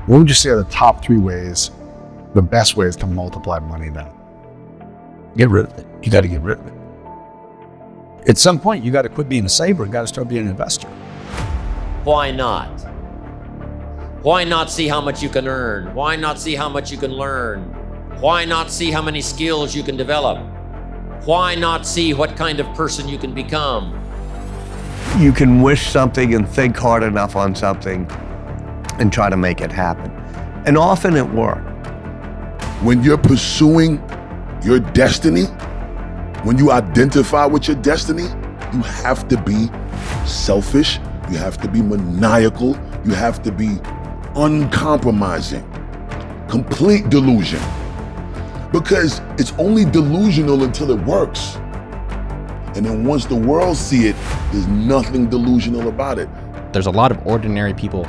What would you say are the top 3 ways, the best ways to multiply money now? Get rid of it. You got to get rid of it. At some point, you got to quit being a saver. You got to start being an investor. Why not? Why not see how much you can earn? Why not see how much you can learn? Why not see how many skills you can develop? Why not see what kind of person you can become? You can wish something and think hard enough on something and try to make it happen. And often it works. When you're pursuing your destiny, when you identify with your destiny, you have to be selfish, you have to be maniacal, you have to be uncompromising, complete delusion. Because it's only delusional until it works. And then once the world see it, there's nothing delusional about it. There's a lot of ordinary people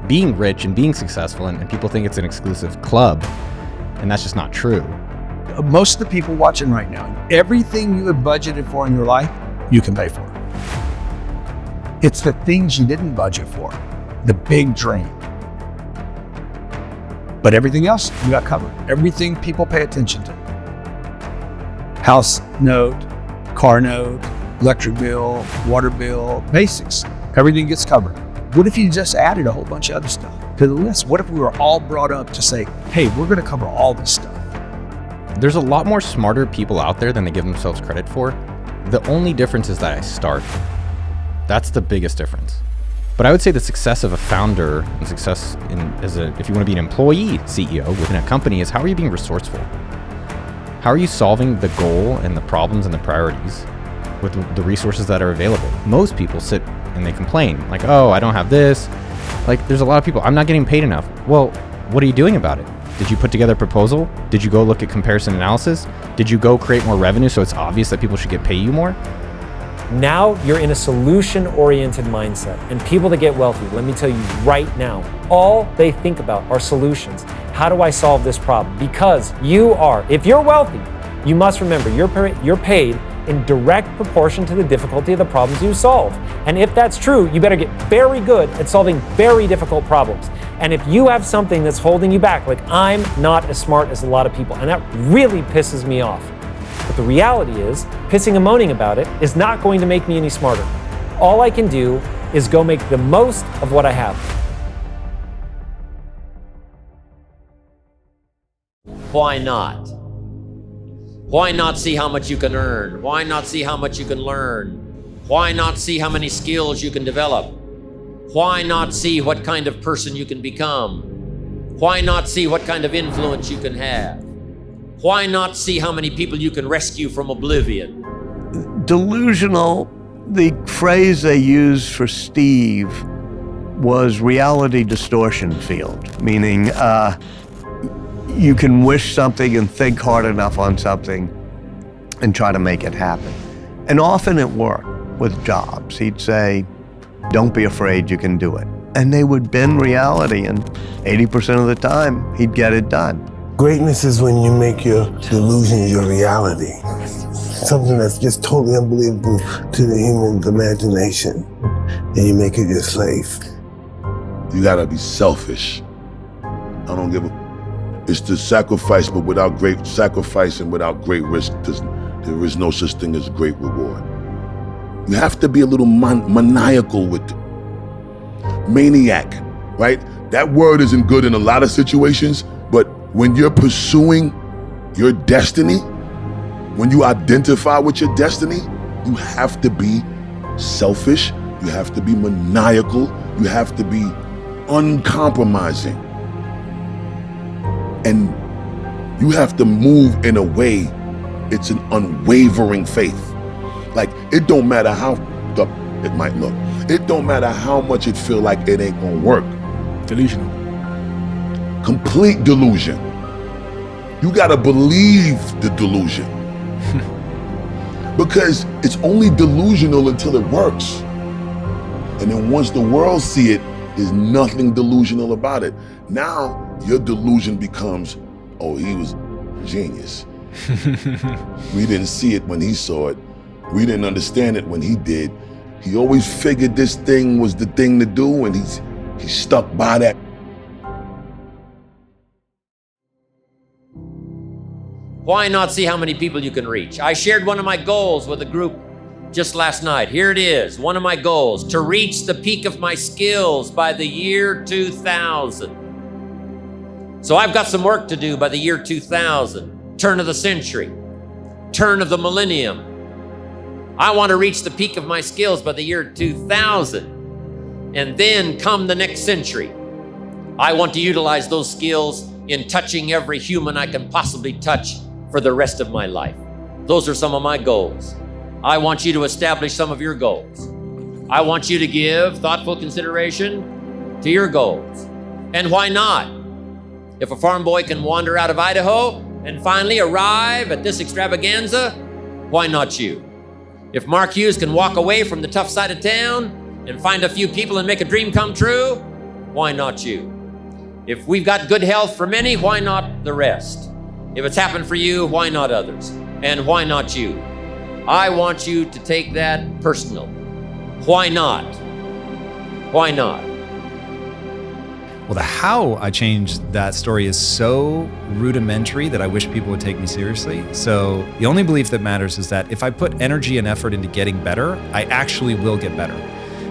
being rich and being successful, and people think it's an exclusive club, and that's just not true. Most of the people watching right now, everything you have budgeted for in your life, you can pay for. It's the things you didn't budget for, the big dream. But everything else, you got covered. Everything people pay attention to. House note, car note, electric bill, water bill, basics. Everything gets covered. What if you just added a whole bunch of other stuff to the list? What if we were all brought up to say, hey, we're going to cover all this stuff? There's a lot more smarter people out there than they give themselves credit for. The only difference is that I start. That's the biggest difference. But I would say the success of a founder and success if you want to be an employee CEO within a company is, how are you being resourceful? How are you solving the goal and the problems and the priorities with the resources that are available? Most people sit and they complain like, oh, I don't have this. Like, there's a lot of people, I'm not getting paid enough. Well, what are you doing about it? Did you put together a proposal? Did you go look at comparison analysis? Did you go create more revenue so it's obvious that people should pay you more? Now you're in a solution-oriented mindset, and people that get wealthy, let me tell you right now, all they think about are solutions. How do I solve this problem? Because if you're wealthy, you must remember you're paid in direct proportion to the difficulty of the problems you solve. And if that's true, you better get very good at solving very difficult problems. And if you have something that's holding you back, like I'm not as smart as a lot of people, and that really pisses me off. But the reality is, pissing and moaning about it is not going to make me any smarter. All I can do is go make the most of what I have. Why not? Why not see how much you can earn? Why not see how much you can learn? Why not see how many skills you can develop? Why not see what kind of person you can become? Why not see what kind of influence you can have? Why not see how many people you can rescue from oblivion? Delusional, the phrase they used for Steve was reality distortion field, meaning you can wish something and think hard enough on something and try to make it happen. And often it worked with jobs. He'd say, don't be afraid, you can do it. And they would bend reality, and 80% of the time, he'd get it done. Greatness is when you make your delusion your reality. Something that's just totally unbelievable to the human's imagination, and you make it your slave. You gotta be selfish. I don't give a... It's the sacrifice, but without great sacrifice and without great risk, there is no such thing as great reward. You have to be a little maniacal with it. Maniac, right? That word isn't good in a lot of situations, but when you're pursuing your destiny, when you identify with your destiny, you have to be selfish, you have to be maniacal, you have to be uncompromising. And you have to move in a way, it's an unwavering faith. Like, it don't matter how up it might look. It don't matter how much it feel like it ain't gonna work. Delusional. Complete delusion. You gotta believe the delusion. Because it's only delusional until it works. And then once the world see it, there's nothing delusional about it. Now, your delusion becomes, oh, he was genius. We didn't see it when he saw it. We didn't understand it when he did. He always figured this thing was the thing to do, and he stuck by that. Why not see how many people you can reach? I shared one of my goals with a group just last night. Here it is, one of my goals, to reach the peak of my skills by the year 2000. So I've got some work to do by the year 2000, turn of the century, turn of the millennium. I want to reach the peak of my skills by the year 2000. And then come the next century, I want to utilize those skills in touching every human I can possibly touch for the rest of my life. Those are some of my goals. I want you to establish some of your goals. I want you to give thoughtful consideration to your goals. And why not? If a farm boy can wander out of Idaho and finally arrive at this extravaganza, why not you? If Mark Hughes can walk away from the tough side of town and find a few people and make a dream come true, why not you? If we've got good health for many, why not the rest? If it's happened for you, why not others? And why not you? I want you to take that personal. Why not? Why not? Well, the how I changed that story is so rudimentary that I wish people would take me seriously. So the only belief that matters is that if I put energy and effort into getting better, I actually will get better.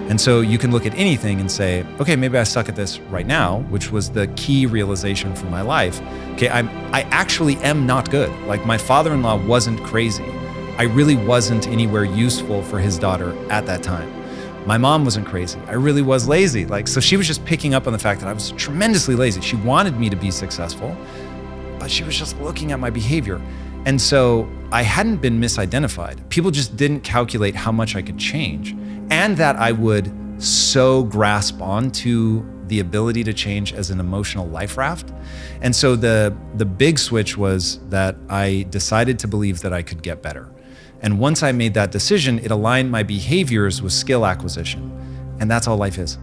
And so you can look at anything and say, okay, maybe I suck at this right now, which was the key realization from my life. Okay, I actually am not good. Like, my father-in-law wasn't crazy. I really wasn't anywhere useful for his daughter at that time. My mom wasn't crazy. I really was lazy. So she was just picking up on the fact that I was tremendously lazy. She wanted me to be successful, but she was just looking at my behavior. And so I hadn't been misidentified. People just didn't calculate how much I could change, and that I would so grasp onto the ability to change as an emotional life raft. And so the big switch was that I decided to believe that I could get better. And once I made that decision, it aligned my behaviors with skill acquisition. And that's all life is.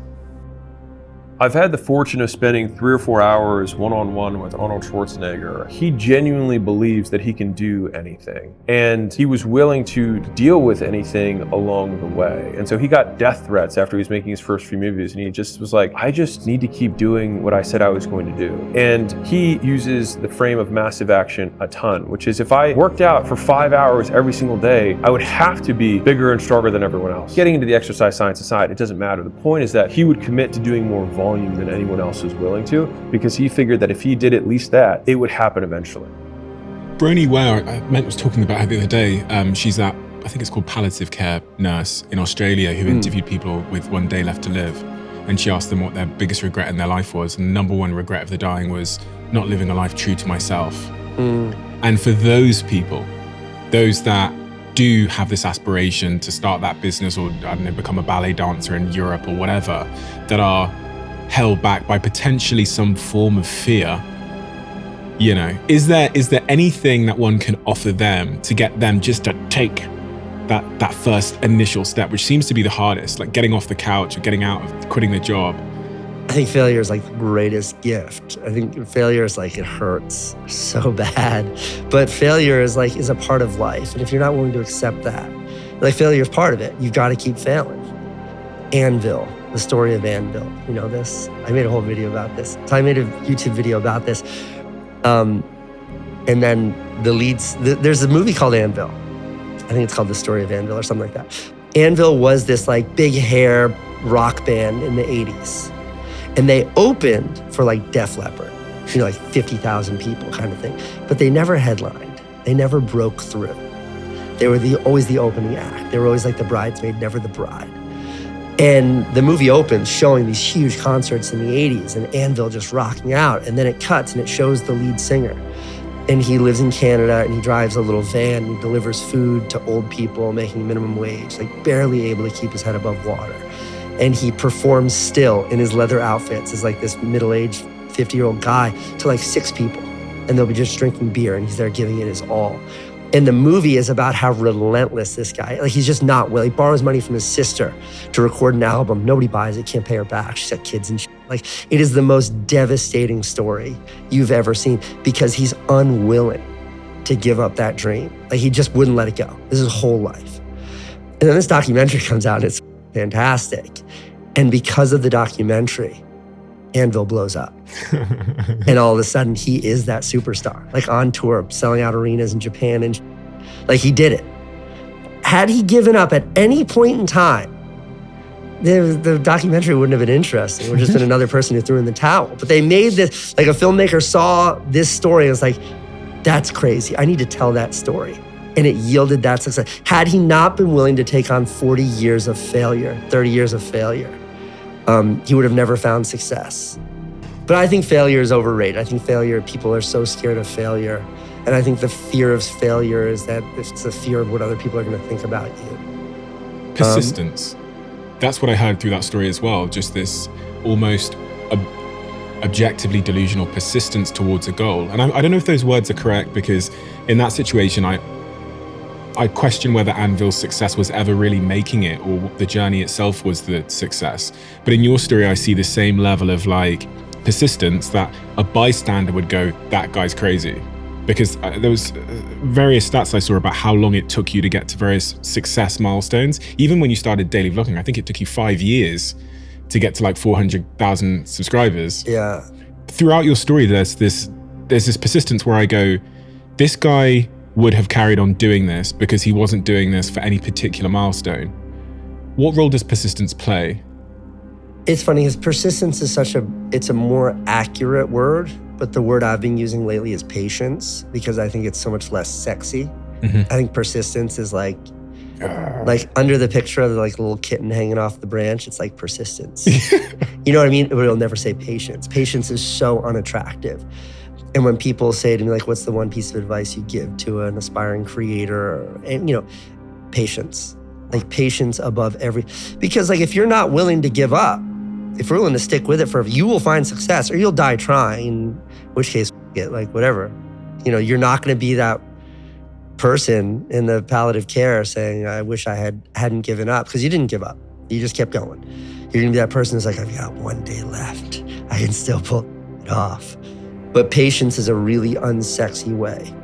I've had the fortune of spending 3 or 4 hours one-on-one with Arnold Schwarzenegger. He genuinely believes that he can do anything, and he was willing to deal with anything along the way. And so he got death threats after he was making his first few movies, and he just was like, I just need to keep doing what I said I was going to do. And he uses the frame of massive action a ton, which is, if I worked out for 5 hours every single day, I would have to be bigger and stronger than everyone else. Getting into the exercise science aside, it doesn't matter. The point is that he would commit to doing more volume than anyone else was willing to, because he figured that if he did at least that, it would happen eventually. Bronnie Ware, I was talking about her the other day. She's that, I think it's called palliative care nurse in Australia, who interviewed people with 1 day left to live. And she asked them what their biggest regret in their life was. And the number one regret of the dying was not living a life true to myself. And for those people, those that do have this aspiration to start that business, or I don't know, become a ballet dancer in Europe or whatever, that are held back by potentially some form of fear, you know, is there anything that one can offer them to get them just to take that first initial step, which seems to be the hardest, like getting off the couch or getting out of quitting the job? I think failure is like the greatest gift. I think failure is like, it hurts so bad, but failure is a part of life. And if you're not willing to accept that, like, failure is part of it, you've got to keep failing. Anvil, the story of Anvil, you know this? I made a whole video about this. So I made a YouTube video about this. And then there's a movie called Anvil. I think it's called The Story of Anvil or something like that. Anvil was this like big hair rock band in the 80s. And they opened for like Def Leppard, you know, like 50,000 people kind of thing. But they never headlined. They never broke through. They were always the opening act. They were always like the bridesmaid, never the bride. And the movie opens showing these huge concerts in the 80s and Anvil just rocking out. And then it cuts and it shows the lead singer. And he lives in Canada and he drives a little van and he delivers food to old people making minimum wage, like barely able to keep his head above water. And he performs still in his leather outfits as like this middle-aged 50-year-old guy to like 6 people. And they'll be just drinking beer and he's there giving it his all. And the movie is about how relentless this guy, like, he's just not willing. He borrows money from his sister to record an album. Nobody buys it, can't pay her back. She's got kids and shit. Like, it is the most devastating story you've ever seen because he's unwilling to give up that dream. Like, he just wouldn't let it go. This is his whole life. And then this documentary comes out and it's fantastic. And because of the documentary, Anvil blows up. And all of a sudden he is that superstar, like on tour, selling out arenas in Japan, and like he did it. Had he given up at any point in time, the documentary wouldn't have been interesting. It would have just been another person who threw in the towel. But they made this, like a filmmaker saw this story and was like, that's crazy. I need to tell that story. And it yielded that success. Had he not been willing to take on 40 years of failure, 30 years of failure, he would have never found success. But I think failure is overrated. I think people are so scared of failure. And I think the fear of failure is that it's the fear of what other people are going to think about you. Persistence. That's what I heard through that story as well. Just this almost objectively delusional persistence towards a goal. And I don't know if those words are correct, because in that situation, I question whether Anvil's success was ever really making it, or the journey itself was the success. But in your story, I see the same level of like persistence that a bystander would go, that guy's crazy. Because there was various stats I saw about how long it took you to get to various success milestones. Even when you started daily vlogging, I think it took you 5 years to get to like 400,000 subscribers. Yeah. Throughout your story, there's this persistence where I go, this guy would have carried on doing this because he wasn't doing this for any particular milestone. What role does persistence play? It's funny, because persistence is it's a more accurate word, but the word I've been using lately is patience, because I think it's so much less sexy. I think persistence is like under the picture of like a little kitten hanging off the branch, it's like persistence. You know what I mean? But it'll never say patience. Patience is so unattractive. And when people say to me, like, what's the one piece of advice you give to an aspiring creator? And, patience. Like patience above because like if you're not willing to give up, if you're willing to stick with it you will find success, or you'll die trying, in which case, like whatever. You're not going to be that person in the palliative care saying, I wish I hadn't given up, because you didn't give up. You just kept going. You're going to be that person who's like, I've got one day left. I can still pull it off. But patience is a really unsexy way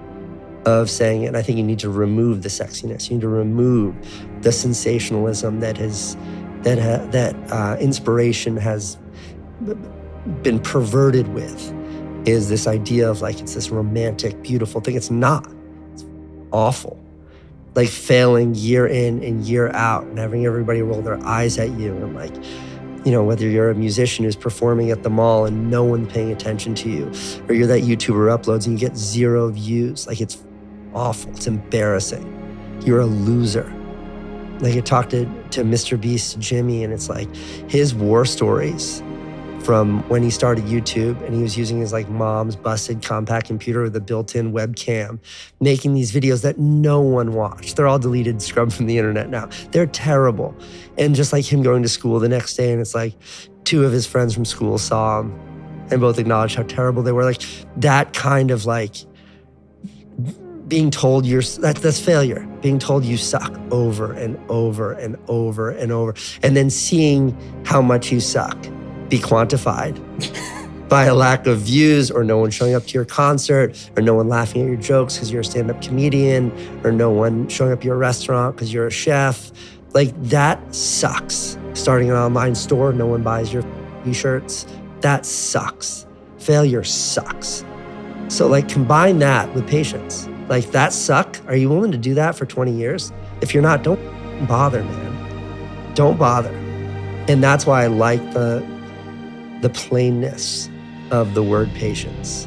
of saying it. And I think you need to remove the sexiness. You need to remove the sensationalism that inspiration has been perverted with, is this idea of like, it's this romantic, beautiful thing. It's not. It's awful. Like failing year in and year out and having everybody roll their eyes at you, and like, whether you're a musician who's performing at the mall and no one paying attention to you, or you're that YouTuber uploads and you get 0 views. Like, it's awful. It's embarrassing. You're a loser. Like, I talked to Mr. Beast, Jimmy, and it's like his war stories from when he started YouTube, and he was using his like mom's busted compact computer with a built-in webcam, making these videos that no one watched. They're all deleted, scrubbed from the internet now. They're terrible. And just like him going to school the next day, and it's like 2 of his friends from school saw him and both acknowledged how terrible they were. Like that kind of like being told that's failure. Being told you suck over and over and over and over, and then seeing how much you suck be quantified by a lack of views, or no one showing up to your concert, or no one laughing at your jokes because you're a stand-up comedian, or no one showing up to your restaurant because you're a chef. Like, that sucks. Starting an online store, no one buys your t-shirts. That sucks. Failure sucks. So like, combine that with patience. Like, that suck. Are you willing to do that for 20 years? If you're not, don't bother, man. Don't bother. And that's why I like the plainness of the word patience,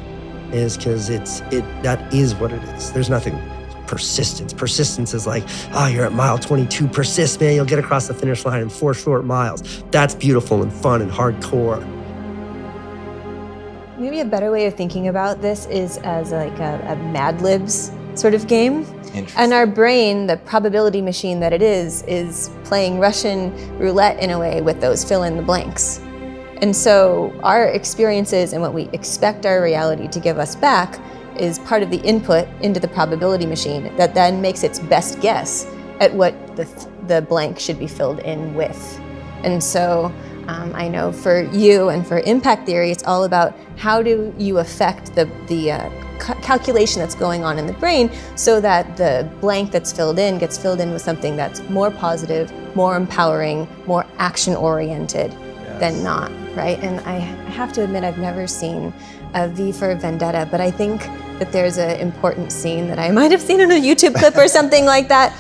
is because that is what it is. There's nothing persistence. Persistence is like, you're at mile 22, persist, man, you'll get across the finish line in 4 short miles. That's beautiful and fun and hardcore. Maybe a better way of thinking about this is as like a Mad Libs sort of game. And our brain, the probability machine that it is playing Russian roulette in a way with those fill in the blanks. And so our experiences and what we expect our reality to give us back is part of the input into the probability machine that then makes its best guess at what the blank should be filled in with. And so I know for you and for impact theory, it's all about how do you affect the calculation that's going on in the brain so that the blank that's filled in gets filled in with something that's more positive, more empowering, more action-oriented. than not, right? And I have to admit, I've never seen a V for Vendetta, but I think that there's an important scene that I might have seen in a YouTube clip or something like that,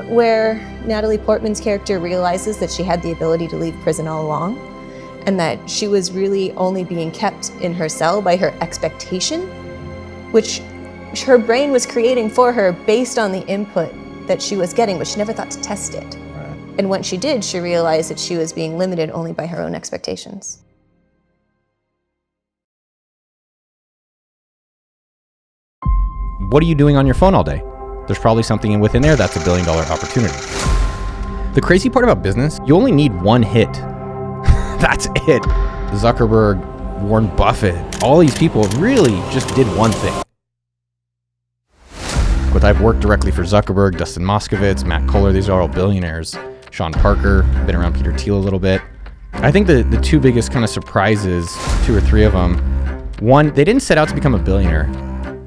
where Natalie Portman's character realizes that she had the ability to leave prison all along, and that she was really only being kept in her cell by her expectation, which her brain was creating for her based on the input that she was getting, but she never thought to test it. And once she did, she realized that she was being limited only by her own expectations. What are you doing on your phone all day? There's probably something within there that's $1 billion opportunity. The crazy part about business, you only need one hit. That's it. Zuckerberg, Warren Buffett, all these people really just did one thing. But I've worked directly for Zuckerberg, Dustin Moskovitz, Matt Kohler, these are all billionaires. Sean Parker, been around Peter Thiel a little bit. I think the two biggest kind of surprises, 2 or 3 of them, one, they didn't set out to become a billionaire.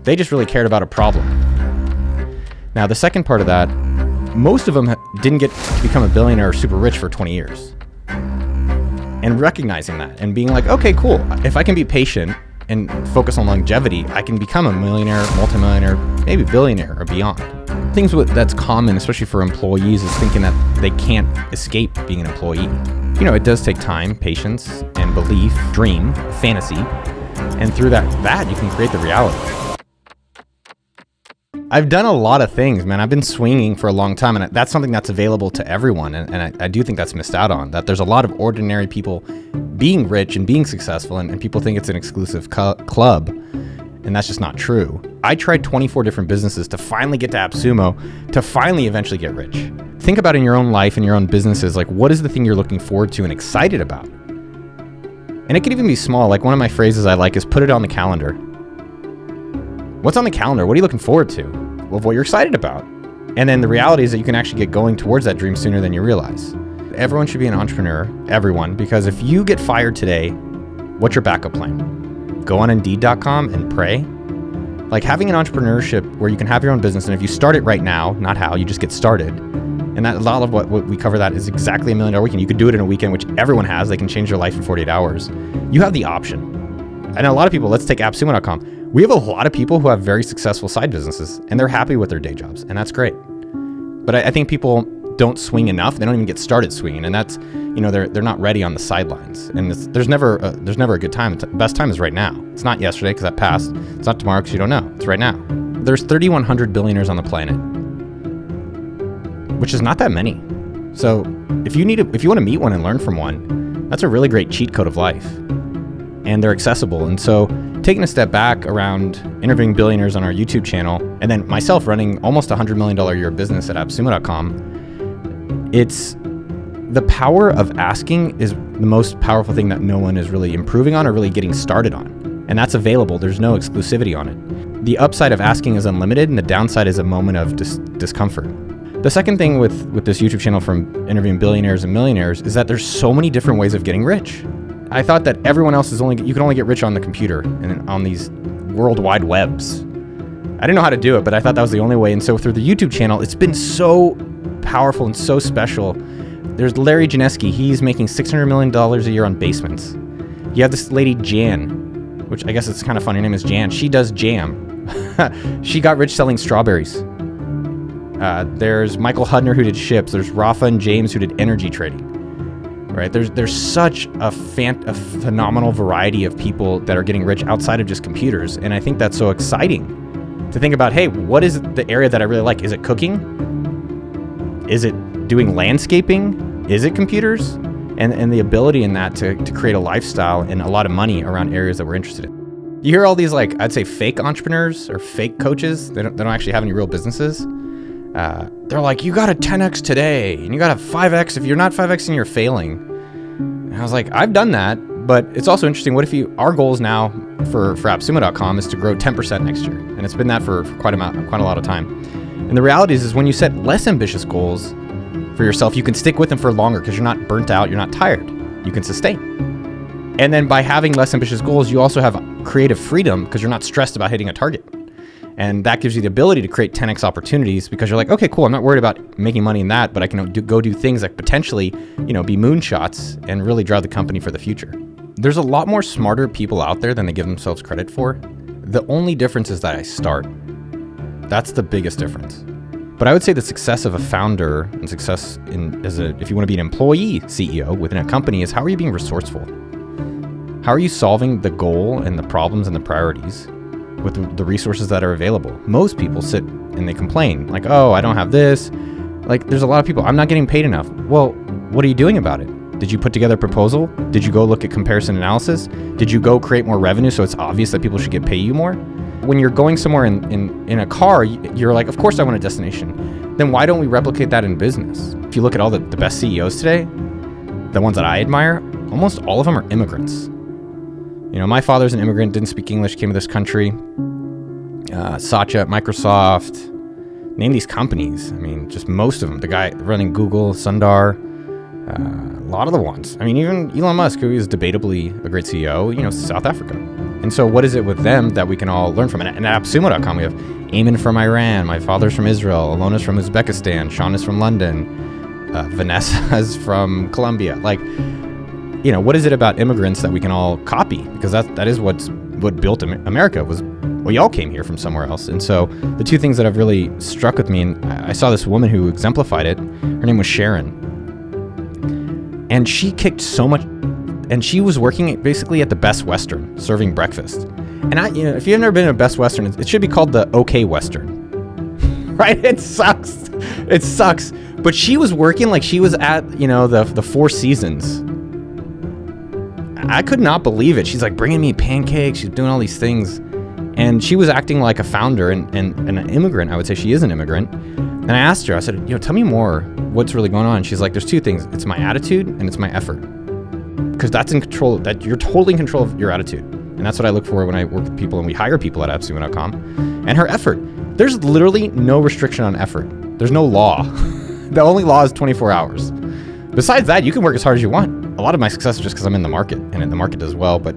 They just really cared about a problem. Now, the second part of that, most of them didn't get to become a billionaire or super rich for 20 years. And recognizing that and being like, okay, cool. If I can be patient and focus on longevity, I can become a millionaire, multimillionaire, maybe billionaire or beyond. Things that's common, especially for employees, is thinking that they can't escape being an employee. You know, it does take time, patience, and belief, dream, fantasy. And through that you can create the reality. I've done a lot of things, man. I've been swinging for a long time, and that's something that's available to everyone. And I do think that's missed out on, that there's a lot of ordinary people being rich and being successful, and people think it's an exclusive club, and that's just not true. I tried 24 different businesses to finally get to AppSumo, to finally eventually get rich. Think about in your own life and your own businesses, like what is the thing you're looking forward to and excited about? And it could even be small. Like one of my phrases I like is put it on the calendar. What's on the calendar? What are you looking forward to? Well, what you're excited about. And then the reality is that you can actually get going towards that dream sooner than you realize. Everyone should be an entrepreneur, everyone, because if you get fired today, what's your backup plan? Go on Indeed.com and pray. Like having an entrepreneurship where you can have your own business, and if you start it right now, not how, you just get started. And that a lot of what we cover that is exactly $1 million weekend. You could do it in a weekend, which everyone has. They can change their life in 48 hours. You have the option. And a lot of people, let's take AppSumo.com. We have a lot of people who have very successful side businesses, and they're happy with their day jobs, and that's great. But I think people don't swing enough. They don't even get started swinging, and that's, you know, they're not ready on the sidelines. And there's never a good time. The best time is right now. It's not yesterday because that passed. It's not tomorrow because you don't know. It's right now. There's 3,100 billionaires on the planet, which is not that many. So if you want to meet one and learn from one, that's a really great cheat code of life, and they're accessible. And so taking a step back around interviewing billionaires on our YouTube channel, and then myself running almost $100 million a year business at AppSumo.com, it's the power of asking is the most powerful thing that no one is really improving on or really getting started on. And that's available. There's no exclusivity on it. The upside of asking is unlimited, and the downside is a moment of discomfort. The second thing with this YouTube channel from interviewing billionaires and millionaires is that there's so many different ways of getting rich. I thought that everyone else you can only get rich on the computer and on these worldwide webs. I didn't know how to do it, but I thought that was the only way. And so through the YouTube channel, it's been so powerful and so special. There's Larry Janeski. He's making $600 million a year on basements. You have this lady, Jan, which I guess it's kind of funny. Her name is Jan. She does jam. She got rich selling strawberries. There's Michael Hudner, who did ships. There's Rafa and James, who did energy trading. Right? There's such a phenomenal variety of people that are getting rich outside of just computers. And I think that's so exciting to think about, hey, what is the area that I really like? Is it cooking? Is it doing landscaping? Is it computers? And the ability in that to create a lifestyle and a lot of money around areas that we're interested in. You hear all these, like, I'd say fake entrepreneurs or fake coaches. They don't actually have any real businesses. They're like, you got to 10x today, and you got to 5x. If you're not 5xing, you're failing. And I was like, I've done that, but it's also interesting. What if our goals now for AppSumo.com is to grow 10% next year, and it's been that for quite a lot of time. And the reality is when you set less ambitious goals for yourself, you can stick with them for longer because you're not burnt out, you're not tired, you can sustain. And then by having less ambitious goals, you also have creative freedom because you're not stressed about hitting a target. And that gives you the ability to create 10x opportunities because you're like, okay, cool, I'm not worried about making money in that, but I can go do things that potentially, be moonshots and really drive the company for the future. There's a lot more smarter people out there than they give themselves credit for. The only difference is that I start. That's the biggest difference. But I would say the success of a founder and success if you want to be an employee CEO within a company is how are you being resourceful? How are you solving the goal and the problems and the priorities with the resources that are available? Most people sit and they complain like, oh, I don't have this. Like there's a lot of people, I'm not getting paid enough. Well, what are you doing about it? Did you put together a proposal? Did you go look at comparison analysis? Did you go create more revenue so it's obvious that people should get pay you more? When you're going somewhere in a car, you're like, of course I want a destination. Then why don't we replicate that in business? If you look at all the best CEOs today, the ones that I admire, almost all of them are immigrants. My father's an immigrant, didn't speak English, came to this country. Satya at Microsoft, name these companies. I mean, just most of them. The guy running Google, Sundar, a lot of the ones. I mean, even Elon Musk, who is debatably a great CEO, South Africa. And so what is it with them that we can all learn from? And at AppSumo.com, we have Eamon from Iran, my father's from Israel, Alona's from Uzbekistan, Sean is from London, Vanessa's from Colombia. Like, what is it about immigrants that we can all copy? Because that is what built America was, we all came here from somewhere else. And so the two things that have really struck with me, and I saw this woman who exemplified it, her name was Sharon. And she kicked so much, and she was working basically at the Best Western, serving breakfast. And if you've never been to a Best Western, it should be called the OK Western, right? It sucks. It sucks. But she was working like she was at, the Four Seasons. I could not believe it. She's like bringing me pancakes. She's doing all these things. And she was acting like a founder and an immigrant. I would say she is an immigrant. And I asked her, I said, tell me more. What's really going on? She's like, there's two things. It's my attitude and it's my effort. Because that's in control, that you're totally in control of your attitude. And that's what I look for when I work with people and we hire people at AppSumo.com. And her effort. There's literally no restriction on effort. There's no law. The only law is 24 hours. Besides that, you can work as hard as you want. A lot of my success is just because I'm in the market and the market does well. But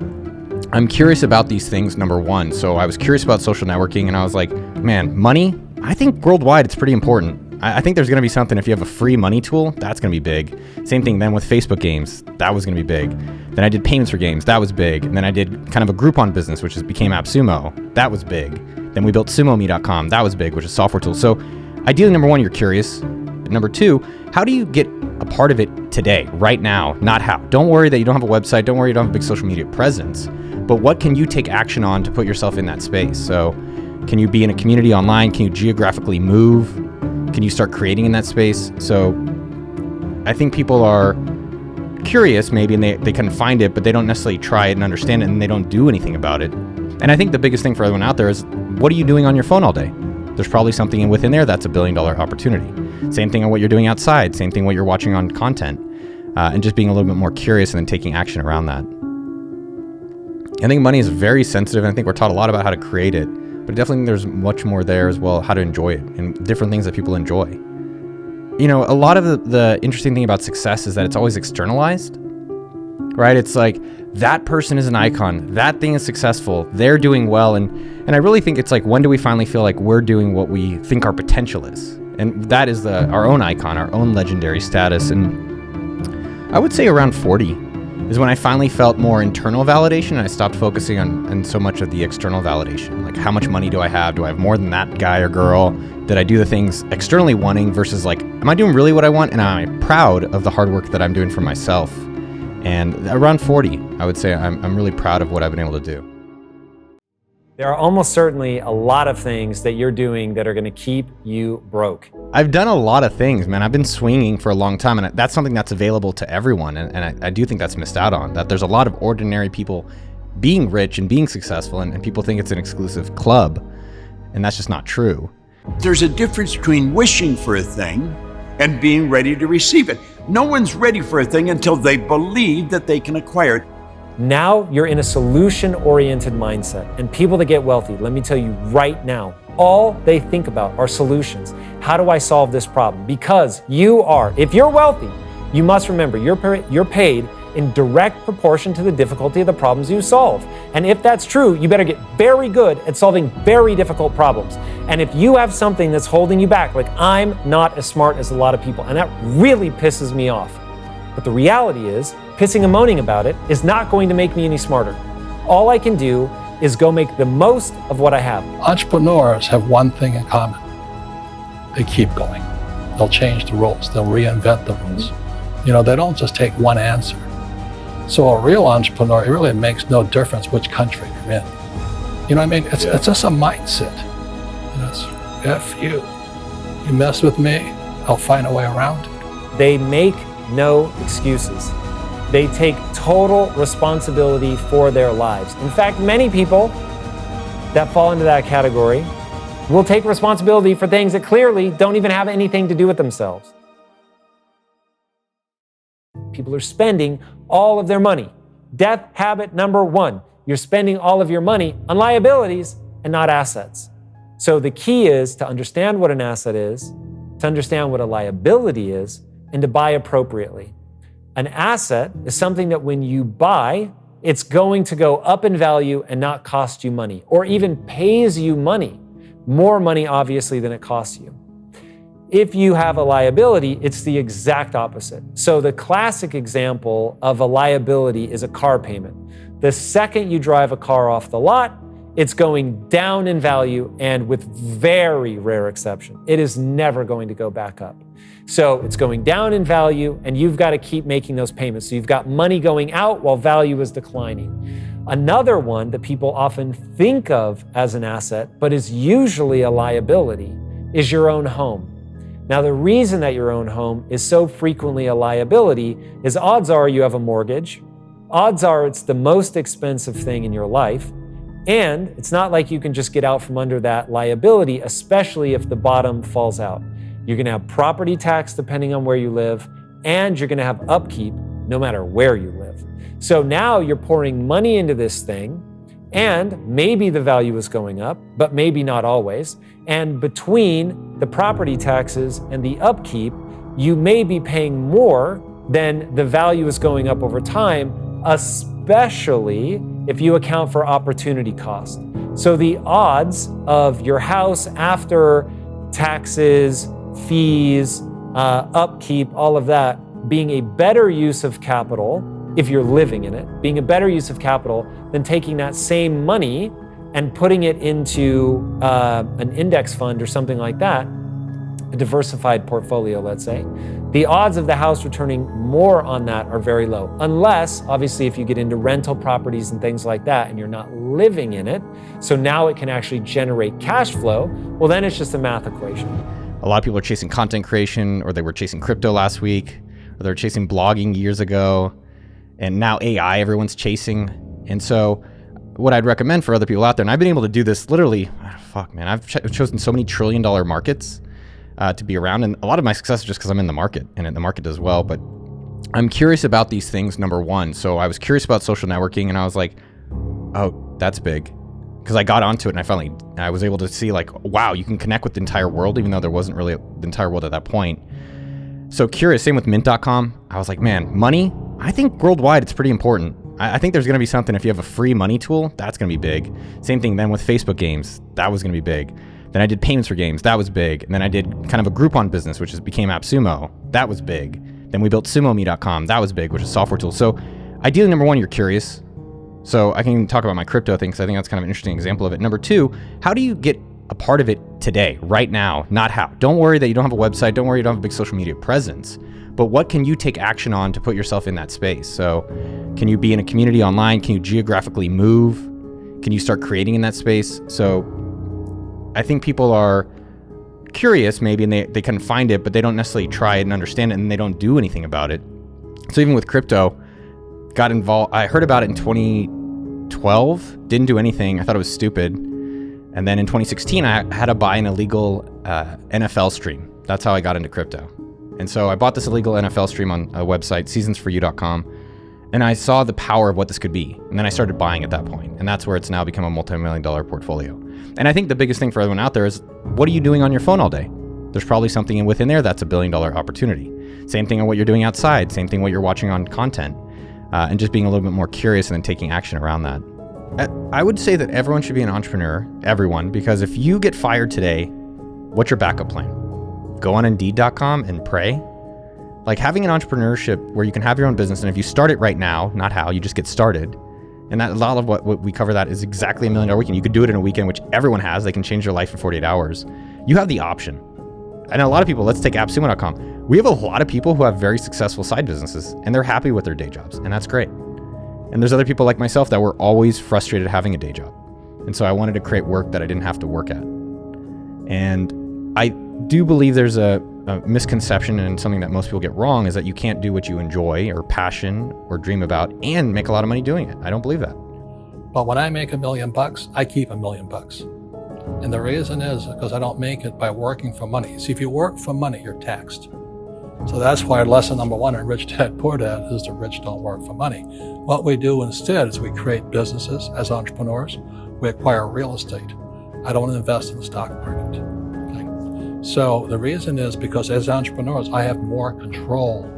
I'm curious about these things, number one. So I was curious about social networking and I was like, man, money, I think worldwide it's pretty important. I think there's going to be something, if you have a free money tool, that's going to be big. Same thing then with Facebook games, that was going to be big. Then I did payments for games, that was big. And then I did kind of a Groupon business, which became AppSumo, that was big. Then we built SumoMe.com, that was big, which is software tools. So ideally, number one, you're curious. Number two, how do you get a part of it today, right now, not how? Don't worry that you don't have a website, don't worry you don't have a big social media presence, but what can you take action on to put yourself in that space? So can you be in a community online? Can you geographically move? Can you start creating in that space? So I think people are curious maybe and they can find it, but they don't necessarily try it and understand it and they don't do anything about it. And I think the biggest thing for everyone out there is, what are you doing on your phone all day? There's probably something within there that's $1 billion opportunity. Same thing on what you're doing outside, same thing what you're watching on content, and just being a little bit more curious and then taking action around that. I think money is very sensitive and I think we're taught a lot about how to create it. But definitely there's much more there as well, how to enjoy it and different things that people enjoy. A lot of the interesting thing about success is that it's always externalized, right? It's like that person is an icon, that thing is successful, they're doing well. And I really think it's like, when do we finally feel like we're doing what we think our potential is? And that is our own icon, our own legendary status. And I would say around 40 is when I finally felt more internal validation and I stopped focusing on so much of the external validation. Like, how much money do I have? Do I have more than that guy or girl? Did I do the things externally wanting versus like, am I doing really what I want? And am I proud of the hard work that I'm doing for myself? And around 40, I would say I'm really proud of what I've been able to do. There are almost certainly a lot of things that you're doing that are going to keep you broke. I've done a lot of things, man. I've been swinging for a long time, and that's something that's available to everyone. And I do think that's missed out on, that there's a lot of ordinary people being rich and being successful, and people think it's an exclusive club, and that's just not true. There's a difference between wishing for a thing and being ready to receive it. No one's ready for a thing until they believe that they can acquire it. Now you're in a solution-oriented mindset, and people that get wealthy, let me tell you right now, all they think about are solutions. How do I solve this problem? Because you are, if you're wealthy, you must remember you're paid in direct proportion to the difficulty of the problems you solve. And if that's true, you better get very good at solving very difficult problems. And if you have something that's holding you back, like I'm not as smart as a lot of people, and that really pisses me off. But the reality is, pissing and moaning about it is not going to make me any smarter. All I can do is go make the most of what I have. Entrepreneurs have one thing in common. They keep going. They'll change the rules. They'll reinvent the rules. You know, they don't just take one answer. So a real entrepreneur, it really makes no difference which country you're in. You know what I mean? It's just a mindset. You know, it's F you. You mess with me, I'll find a way around it. They make no excuses. They take total responsibility for their lives. In fact, many people that fall into that category will take responsibility for things that clearly don't even have anything to do with themselves. People are spending all of their money. Death habit number 1, you're spending all of your money on liabilities and not assets. So the key is to understand what an asset is, to understand what a liability is, and to buy appropriately. An asset is something that when you buy, it's going to go up in value and not cost you money, or even pays you money. More money, obviously, than it costs you. If you have a liability, it's the exact opposite. So the classic example of a liability is a car payment. The second you drive a car off the lot, it's going down in value, and with very rare exception, it is never going to go back up. So it's going down in value, and you've got to keep making those payments. So you've got money going out while value is declining. Another one that people often think of as an asset, but is usually a liability, is your own home. Now, the reason that your own home is so frequently a liability is odds are you have a mortgage, odds are it's the most expensive thing in your life, and it's not like you can just get out from under that liability, especially if the bottom falls out. You're gonna have property tax depending on where you live, and you're gonna have upkeep no matter where you live. So now you're pouring money into this thing, and maybe the value is going up, but maybe not always. And between the property taxes and the upkeep, you may be paying more than the value is going up over time, especially if you account for opportunity cost. So the odds of your house after taxes, fees, upkeep, all of that, being a better use of capital, if you're living in it, being a better use of capital than taking that same money and putting it into an index fund or something like that, a diversified portfolio, let's say, the odds of the house returning more on that are very low. Unless, obviously, if you get into rental properties and things like that and you're not living in it, so now it can actually generate cash flow, well, then it's just a math equation. A lot of people are chasing content creation, or they were chasing crypto last week, or they were chasing blogging years ago. And now AI, everyone's chasing. And so what I'd recommend for other people out there, and I've been able to do this literally, I've chosen so many $1 trillion markets to be around. And a lot of my success is just because I'm in the market, and the market does well. But I'm curious about these things, number one. So I was curious about social networking, and I was like, oh, that's big. Because I got onto it, and I was able to see like, wow, you can connect with the entire world, even though there wasn't really the entire world at that point. So curious, same with mint.com. I was like, man, money, I think worldwide it's pretty important. I think there's going to be something, if you have a free money tool, that's going to be big. Same thing then with Facebook games, that was going to be big. Then I did payments for games, that was big. And then I did kind of a Groupon business, which became AppSumo, that was big. Then we built SumoMe.com, that was big, which is a software tool. So ideally, number one, you're curious. So I can talk about my crypto thing, because I think that's kind of an interesting example of it. Number two, how do you get a part of it today, right now, not how? Don't worry that you don't have a website, don't worry you don't have a big social media presence, but what can you take action on to put yourself in that space? So can you be in a community online? Can you geographically move? Can you start creating in that space? So I think people are curious maybe, and they can find it, but they don't necessarily try it and understand it, and they don't do anything about it. So even with crypto, got involved, I heard about it in 2012, didn't do anything, I thought it was stupid. And then in 2016, I had to buy an illegal NFL stream. That's how I got into crypto. And so I bought this illegal NFL stream on a website, seasonsforyou.com, and I saw the power of what this could be. And then I started buying at that point, and that's where it's now become a multi-million-dollar portfolio. And I think the biggest thing for everyone out there is, what are you doing on your phone all day? There's probably something within there that's $1 billion opportunity. Same thing on what you're doing outside, same thing what you're watching on content. and just being a little bit more curious and then taking action around that. I would say that everyone should be an entrepreneur, everyone, because if you get fired today, what's your backup plan? Go on Indeed.com and pray. Like having an entrepreneurship where you can have your own business, and if you start it right now, not how, you just get started. And that a lot of what we cover that is exactly $1 million weekend. You could do it in a weekend, which everyone has. They can change their life in 48 hours. You have the option. And a lot of people, let's take AppSumo.com. We have a lot of people who have very successful side businesses and they're happy with their day jobs, and that's great. And there's other people like myself that were always frustrated having a day job. And so I wanted to create work that I didn't have to work at. And I do believe there's a misconception, and something that most people get wrong, is that you can't do what you enjoy or passion or dream about and make a lot of money doing it. I don't believe that. But when I make $1 million, I keep $1 million. And the reason is because I don't make it by working for money. See, if you work for money, you're taxed. So that's why lesson number 1 in Rich Dad Poor Dad is the rich don't work for money. What we do instead is we create businesses as entrepreneurs. We acquire real estate. I don't invest in the stock market. Okay? So the reason is because as entrepreneurs, I have more control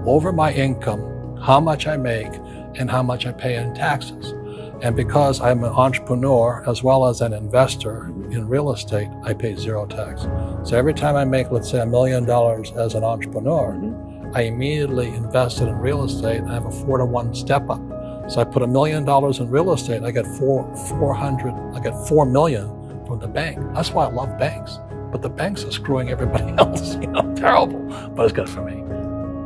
over my income, how much I make, and how much I pay in taxes. And because I'm an entrepreneur as well as an investor in real estate, I pay 0 tax. So every time I make, let's say, $1 million as an entrepreneur, I immediately invested in real estate and I have a 4-to-1 step up. So I put $1 million in real estate, I get $4 million from the bank. That's why I love banks. But the banks are screwing everybody else, terrible, but it's good for me.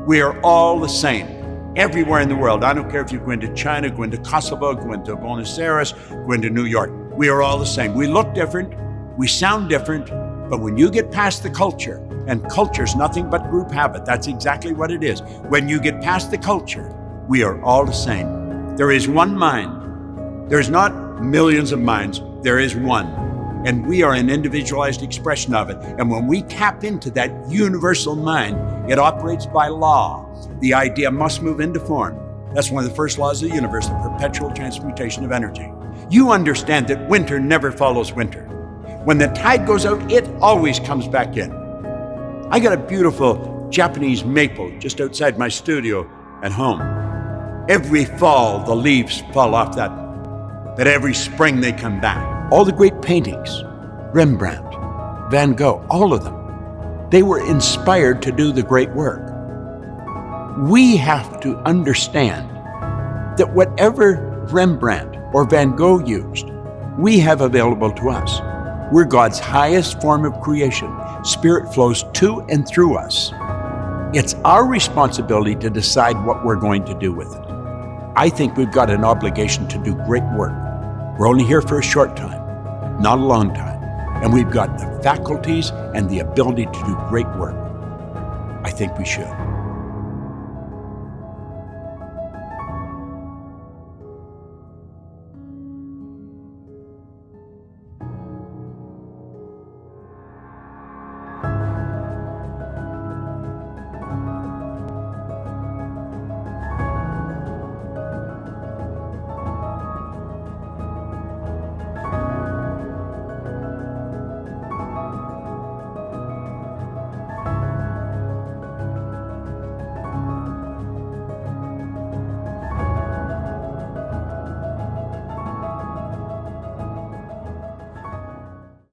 We are all the same. Everywhere in the world. I don't care if you go into China, go into Kosovo, go into Buenos Aires, go into New York. We are all the same. We look different, we sound different, but when you get past the culture, and culture's nothing but group habit, that's exactly what it is. When you get past the culture, we are all the same. There is one mind. There's not millions of minds, there is one. And we are an individualized expression of it. And when we tap into that universal mind, it operates by law. The idea must move into form. That's one of the first laws of the universe, the perpetual transmutation of energy. You understand that winter never follows winter. When the tide goes out, it always comes back in. I got a beautiful Japanese maple just outside my studio at home. Every fall, the leaves fall off that, but every spring they come back. All the great paintings, Rembrandt, Van Gogh, all of them, they were inspired to do the great work. We have to understand that whatever Rembrandt or Van Gogh used, we have available to us. We're God's highest form of creation. Spirit flows to and through us. It's our responsibility to decide what we're going to do with it. I think we've got an obligation to do great work. We're only here for a short time, not a long time. And we've got the faculties and the ability to do great work. I think we should.